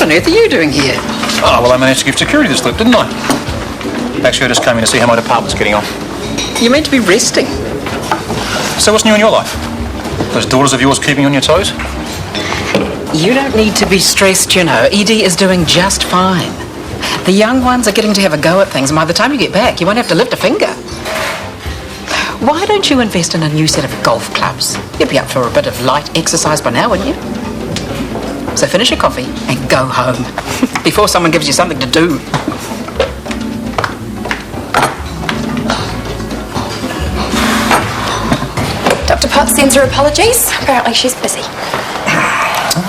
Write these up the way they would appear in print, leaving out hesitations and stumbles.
on earth are you doing here? Oh, well, I managed to give security the slip, didn't I? Actually, I just came in to see how my department's getting on. You're meant to be resting. So what's new in your life? Those daughters of yours keeping you on your toes? You don't need to be stressed, you know. Edie is doing just fine. The young ones are getting to have a go at things, and by the time you get back, you won't have to lift a finger. Why don't you invest in a new set of golf clubs? You'd be up for a bit of light exercise by now, wouldn't you? So finish your coffee and go home before someone gives you something to do. Dr. Potts sends her apologies. Apparently she's busy.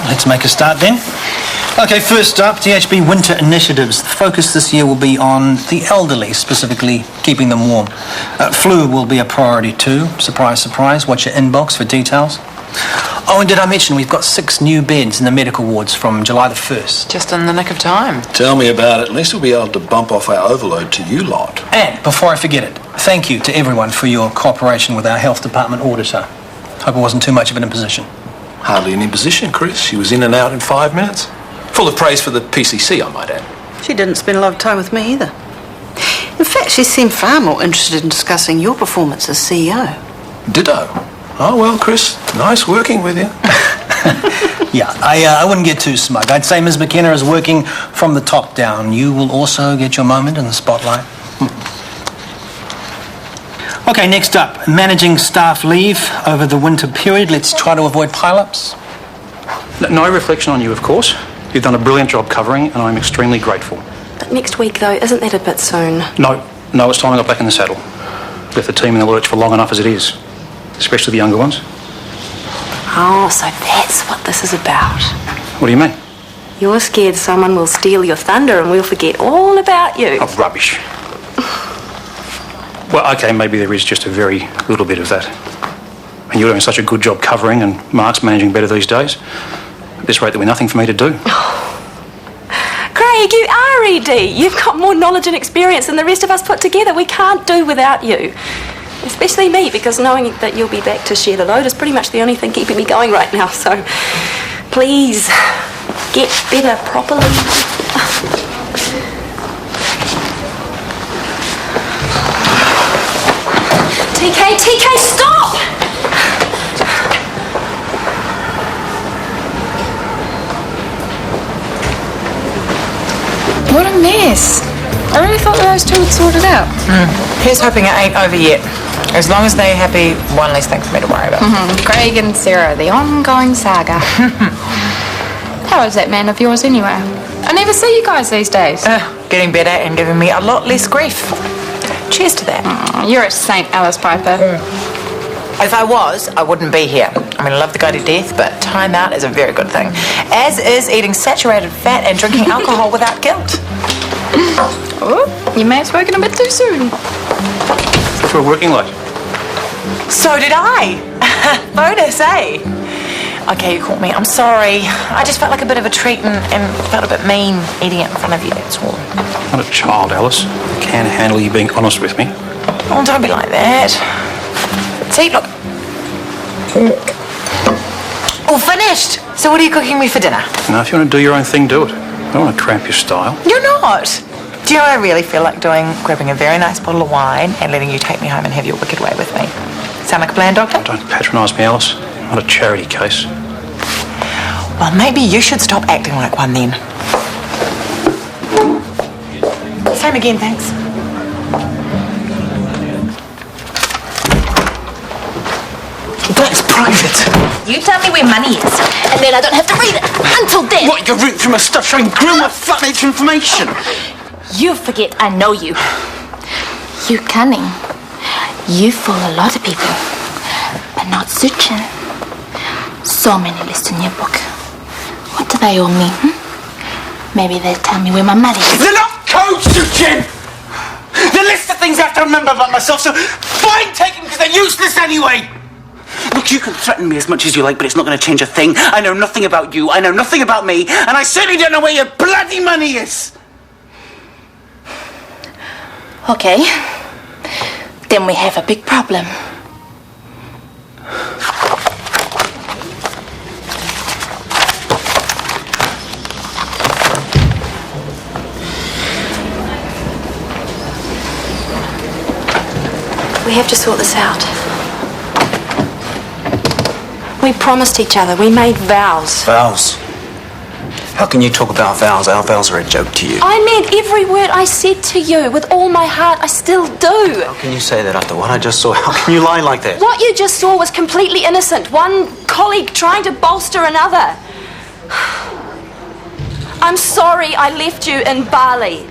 Let's make a start then. Okay, first up, THB Winter Initiatives. The focus this year will be on the elderly, specifically keeping them warm. Flu will be a priority too. Surprise, surprise. Watch your inbox for details. Oh, and did I mention we've got 6 new beds in the medical wards from July the 1st? Just in the nick of time. Tell me about it. At least we'll be able to bump off our overload to you lot. And before I forget it, thank you to everyone for your cooperation with our health department auditor. Hope it wasn't too much of an imposition. Hardly an imposition, Chris. She was in and out in 5 minutes. Full of praise for the PCC, I might add. She didn't spend a lot of time with me either. In fact, she seemed far more interested in discussing your performance as CEO. Ditto. Oh, well, Chris, nice working with you. Yeah, I wouldn't get too smug. I'd say Ms. McKenna is working from the top down. You will also get your moment in the spotlight. Okay, next up, managing staff leave over the winter period. Let's try to avoid pile-ups. No reflection on you, of course. You've done a brilliant job covering, and I'm extremely grateful. But next week, though, isn't that a bit soon? No, it's time I got back in the saddle. Left the team in the lurch for long enough as it is, especially the younger ones. Oh, so that's what this is about. What do you mean? You're scared someone will steal your thunder and we'll forget all about you. Oh, rubbish. Well, okay, maybe there is just a very little bit of that. And you're doing such a good job covering, and Mark's managing better these days. At this rate, there'll be nothing for me to do. Craig, you are ED. You've got more knowledge and experience than the rest of us put together. We can't do without you. Especially me, because knowing that you'll be back to share the load is pretty much the only thing keeping me going right now. So, please, get better properly. TK, stop! What a mess. I really thought those two would sort it out. Here's hoping it ain't over yet. As long as they're happy, one less thing for me to worry about. Craig and Sarah, the ongoing saga. How is that man of yours anyway? I never see you guys these days. Getting better and giving me a lot less grief. Cheers to that. You're a St. Alice Piper. If I was, I wouldn't be here. I mean, I love the guy to death, but time out is a very good thing. As is eating saturated fat and drinking alcohol without guilt. Oh, you may have spoken a bit too soon. For a working late. So did I. Bonus, eh? Okay, you caught me. I'm sorry. I just felt like a bit of a treat and felt a bit mean eating it in front of you, that's all. Not a child, Alice. I can handle you being honest with me. Oh, don't be like that. See, look. All finished. So what are you cooking me for dinner? Now, if you want to do your own thing, do it. I don't want to cramp your style. You're not. Do you know what I really feel like doing? Grabbing a very nice bottle of wine and letting you take me home and have your wicked way with me. Sound like a plan, Doctor? Don't patronise me, Alice. Not a charity case. Well, maybe you should stop acting like one then. Same again, thanks. That's private. You tell me where money is, and then I don't have to read it until then. What, you're rooting from a stuff showing grill with flat-edge information? You forget I know you. You cunning. You fool a lot of people, but not Suchin. So many lists in your book. What do they all mean? Maybe they'll tell me where my money is. They're not code, Suchin! The list of things I have to remember about myself, so fine, take them because they're useless anyway! Look, you can threaten me as much as you like, but it's not going to change a thing. I know nothing about you, I know nothing about me, and I certainly don't know where your bloody money is! Okay. Then we have a big problem. We have to sort this out. We promised each other. We made vows. Vows? How can you talk about vows? Our vows are a joke to you. I meant every word I said to you with all my heart. I still do. How can you say that after what I just saw? How can you lie like that? What you just saw was completely innocent. One colleague trying to bolster another. I'm sorry I left you in Bali.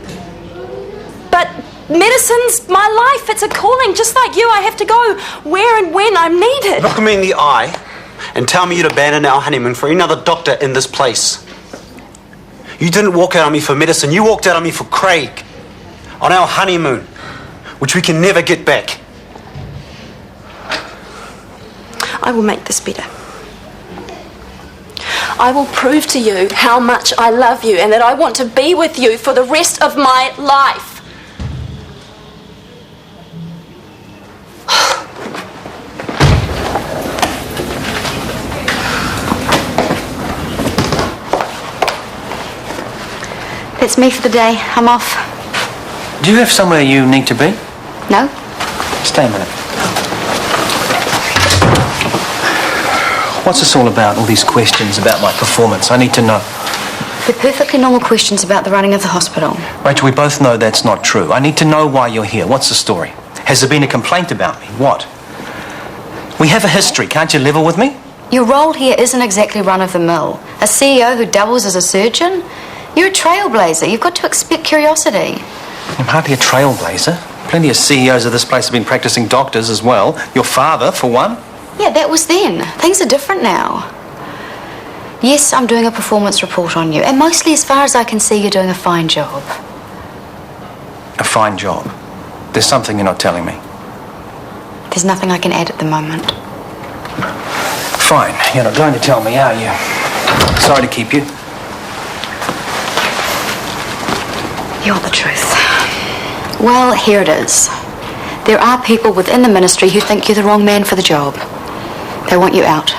But medicine's my life. It's a calling. Just like you, I have to go where and when I'm needed. Look me in the eye and tell me you'd abandon our honeymoon for another doctor in this place. You didn't walk out on me for medicine. You walked out on me for Craig. On our honeymoon, which we can never get back. I will make this better. I will prove to you how much I love you and that I want to be with you for the rest of my life. That's me for the day. I'm off. Do you have somewhere you need to be? No? Stay a minute. What's this all about, all these questions about my performance? I need to know. They're perfectly normal questions about the running of the hospital. Rachel, we both know that's not true. I need to know why you're here. What's the story? Has there been a complaint about me? What? We have a history. Can't you level with me? Your role here isn't exactly run-of-the-mill. A CEO who doubles as a surgeon? You're a trailblazer. You've got to expect curiosity. I'm hardly a trailblazer. Plenty of CEOs of this place have been practicing doctors as well. Your father, for one. Yeah, that was then. Things are different now. Yes, I'm doing a performance report on you, and mostly, as far as I can see, you're doing a fine job. A fine job? There's something you're not telling me. There's nothing I can add at the moment. Fine. You're not going to tell me, are you? Sorry to keep you. You're the truth. Well, here it is. There are people within the ministry who think you're the wrong man for the job. They want you out.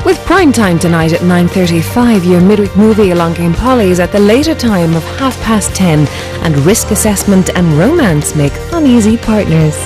With prime time tonight at 9:35, your midweek movie Along Came Polly is at the later time of 10:30, and risk assessment and romance make uneasy partners.